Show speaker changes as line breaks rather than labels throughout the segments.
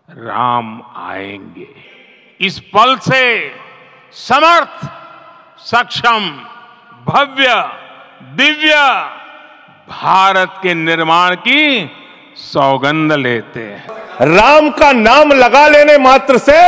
राम आएंगे। इस पल से समर्थ, सक्षम, भव्य, दिव्य भारत के निर्माण की सौगंध लेते हैं।
राम का नाम लगा लेने मात्र से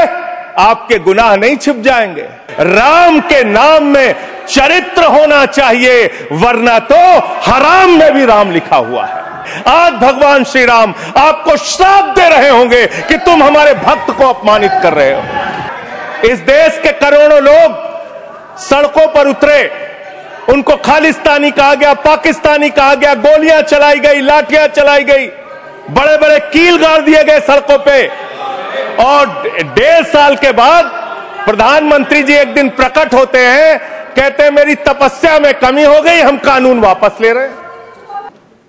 आपके गुनाह नहीं छिप जाएंगे। राम के नाम में चरित्र होना चाहिए, वरना तो हराम में भी राम लिखा हुआ है। आज भगवान श्री राम आपको श्राप दे रहे होंगे कि तुम हमारे भक्त को अपमानित कर रहे हो। इस देश के करोड़ों लोग सड़कों पर उतरे, उनको खालिस्तानी कहा गया, पाकिस्तानी कहा गया, गोलियां चलाई गई, लाठियां चलाई गई, बड़े बड़े कील गाड़ दिए गए सड़कों पे। और 1.5 साल के बाद प्रधानमंत्री जी एक दिन प्रकट होते हैं, कहते हैं मेरी तपस्या में कमी हो गई, हम कानून वापस ले रहे हैं।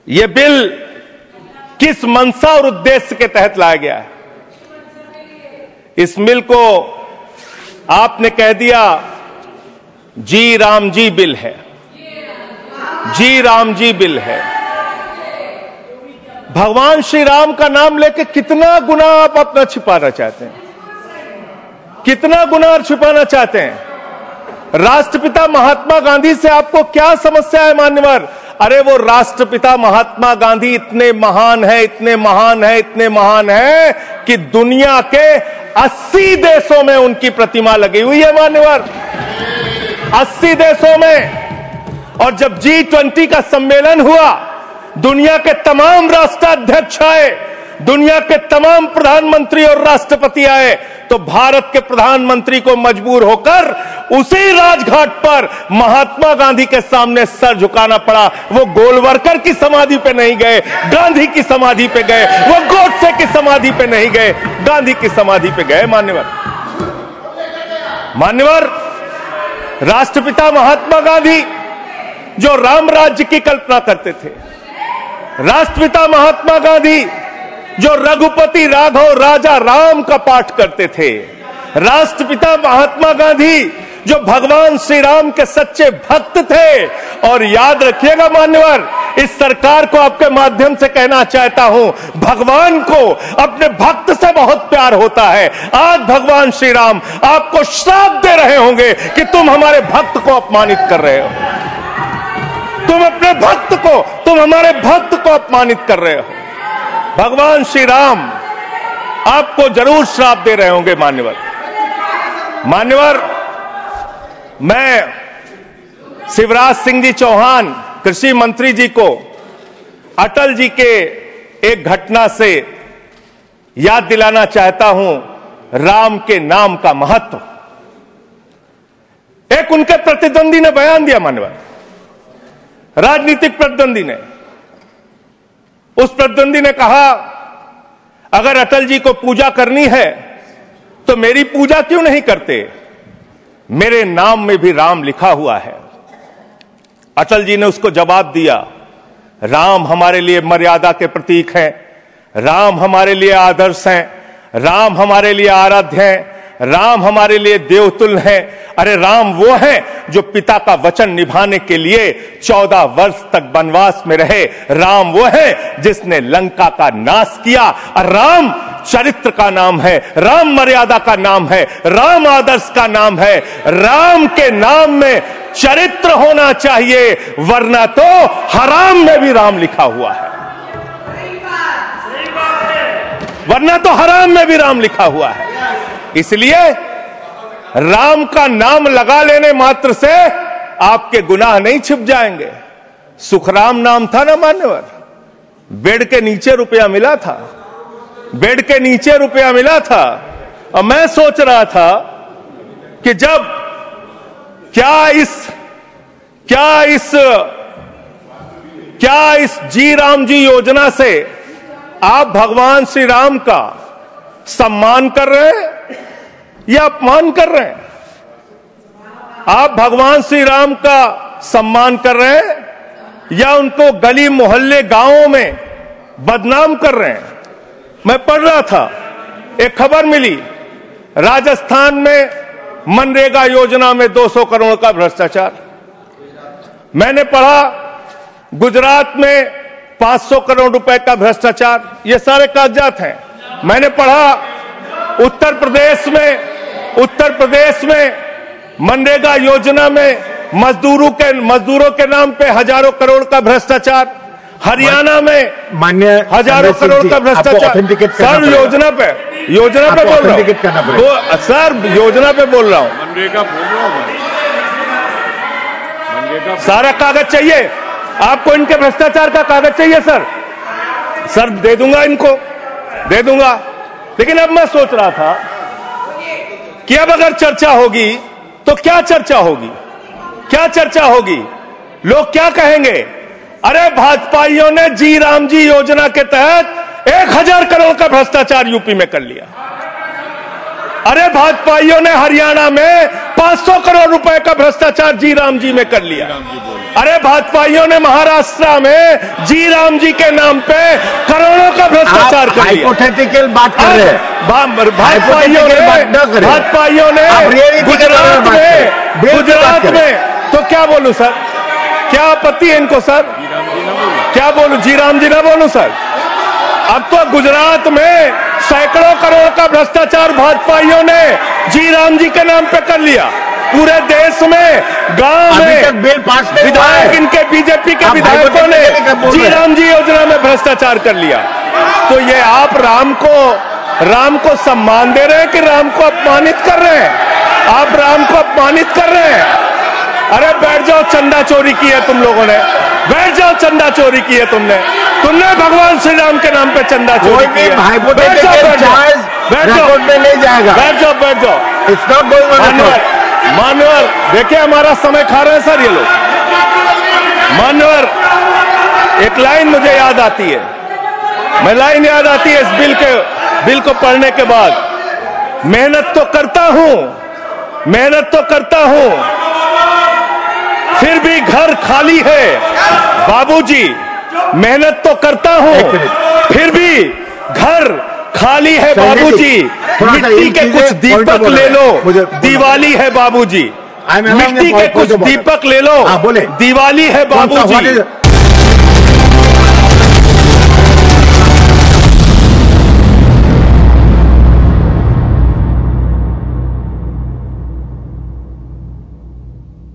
यह बिल किस मंशा और उद्देश्य के तहत लाया गया है? इस बिल को आपने कह दिया जी राम जी बिल है, जी राम जी बिल है। भगवान श्री राम का नाम लेके कितना गुनाह आप अपना छिपाना चाहते हैं, कितना गुनाह छिपाना चाहते हैं? राष्ट्रपिता महात्मा गांधी से आपको क्या समस्या है मान्यवर? अरे वो राष्ट्रपिता महात्मा गांधी इतने महान है, इतने महान है, इतने महान है कि दुनिया के 80 देशों में उनकी प्रतिमा लगी हुई है मान्यवर, 80 देशों में। और जब G20 का सम्मेलन हुआ, दुनिया के तमाम राष्ट्राध्यक्ष आए, दुनिया के तमाम प्रधानमंत्री और राष्ट्रपति आए, तो भारत के प्रधानमंत्री को मजबूर होकर उसी राजघाट पर महात्मा गांधी के सामने सर झुकाना पड़ा। वो गोलवरकर की समाधि पे नहीं गए, गांधी की समाधि पे गए। वो गोडसे की समाधि पे नहीं गए, गांधी की समाधि पे गए। मान्यवर, राष्ट्रपिता महात्मा गांधी जो राम राज्य की कल्पना करते थे, राष्ट्रपिता महात्मा गांधी जो रघुपति राघव राजा राम का पाठ करते थे, राष्ट्रपिता महात्मा गांधी जो भगवान श्री राम के सच्चे भक्त थे। और याद रखिएगा मान्यवर, इस सरकार को आपके माध्यम से कहना चाहता हूं, भगवान को अपने भक्त से बहुत प्यार होता है। आज भगवान श्री राम आपको श्राप दे रहे होंगे कि तुम हमारे भक्त को अपमानित कर रहे हो, तुम अपने भक्त को, तुम हमारे भक्त को अपमानित कर रहे हो। भगवान श्री राम आपको जरूर श्राप दे रहे होंगे मान्यवर। मैं शिवराज सिंह जी चौहान कृषि मंत्री जी को अटल जी के एक घटना से याद दिलाना चाहता हूं, राम के नाम का महत्व। एक उनके प्रतिद्वंदी ने बयान दिया मान्यवर, राजनीतिक प्रतिद्वंदी ने। उस प्रतिद्वंदी ने कहा अगर अटल जी को पूजा करनी है तो मेरी पूजा क्यों नहीं करते, मेरे नाम में भी राम लिखा हुआ है। अटल जी ने उसको जवाब दिया, राम हमारे लिए मर्यादा के प्रतीक हैं, राम हमारे लिए आदर्श हैं, राम हमारे लिए आराध्य हैं, राम हमारे लिए देवतुल्य हैं। अरे राम वो हैं जो पिता का वचन निभाने के लिए 14 वर्ष तक वनवास में रहे। राम वो है जिसने लंका का नाश किया। राम चरित्र का नाम है, राम मर्यादा का नाम है, राम आदर्श का नाम है। राम के नाम में चरित्र होना चाहिए, वरना तो हराम में भी राम लिखा हुआ है, वरना तो हराम में भी राम लिखा हुआ है। इसलिए राम का नाम लगा लेने मात्र से आपके गुनाह नहीं छिप जाएंगे। सुखराम नाम था ना मान्यवर, बेड के नीचे रुपया मिला था, बेड के नीचे रुपया मिला था। और मैं सोच रहा था कि जब क्या इस जी राम जी योजना से आप भगवान श्री राम का सम्मान कर रहे हैं या अपमान कर रहे हैं? आप भगवान श्री राम का सम्मान कर रहे हैं या उनको गली मोहल्ले गांवों में बदनाम कर रहे हैं? मैं पढ़ रहा था, एक खबर मिली, राजस्थान में मनरेगा योजना में 200 करोड़ का भ्रष्टाचार। मैंने पढ़ा गुजरात में 500 करोड़ रुपए का भ्रष्टाचार। ये सारे कागजात हैं। मैंने पढ़ा उत्तर प्रदेश में मनरेगा योजना में मजदूरों के नाम पे हजारों करोड़ का भ्रष्टाचार, हरियाणा में
मान्य
हजारों करोड़ का भ्रष्टाचार। सर योजना पे बोल रहा हूँ सर, योजना पे बोल रहा हूँ।
मनरेगा बोल रहा हूँ,
सारा कागज चाहिए आपको, इनके भ्रष्टाचार का कागज चाहिए सर दे दूंगा, इनको दे दूंगा। लेकिन अब मैं सोच रहा था कि अब अगर चर्चा होगी तो क्या चर्चा होगी, लोग क्या कहेंगे? अरे भाजपाइयों ने जी राम जी योजना के तहत 1000 करोड़ का भ्रष्टाचार यूपी में कर लिया। अरे भाजपाइयों ने हरियाणा में 500 करोड़ रुपए का भ्रष्टाचार जी राम जी में कर लिया। अरे भाजपाइयों ने महाराष्ट्र में जी राम जी के नाम पे करोड़ों का भ्रष्टाचार कर लिया।
हाइपोथेटिकल बात कर रहे हैं।
भाजपाइयों ने गुजरात में तो क्या बोलूं सर, क्या आपत्ति है इनको सर? क्या बोलूं, जी राम जी ना बोलूं सर? अब तो गुजरात में सैकड़ों करोड़ का भ्रष्टाचार भाजपाइयों ने जी राम जी के नाम पे कर लिया। पूरे देश में गांव में विधायक, इनके बीजेपी के विधायकों ने जी राम जी योजना में भ्रष्टाचार कर लिया। तो ये आप राम को सम्मान दे रहे हैं कि राम को अपमानित कर रहे हैं? आप राम को अपमानित कर रहे हैं। अरे बैठ जाओ, चंदा चोरी की है तुम लोगों ने, बैठ जाओ, चंदा चोरी की है तुमने भगवान श्री राम के नाम पे चंदा चोरी की है। बैठ जाओ, मानवर देखिए हमारा समय खा रहे हैं सर ये लोग। मानवर, एक लाइन मुझे याद आती है, इस बिल को पढ़ने के बाद, मेहनत तो करता हूं फिर भी घर खाली है बाबूजी। मेहनत तो करता हूं फिर भी घर खाली है बाबूजी। मिट्टी के कुछ दीपक ले लो, दिवाली है बाबूजी। मिट्टी के कुछ दीपक ले लो, दिवाली है बाबूजी।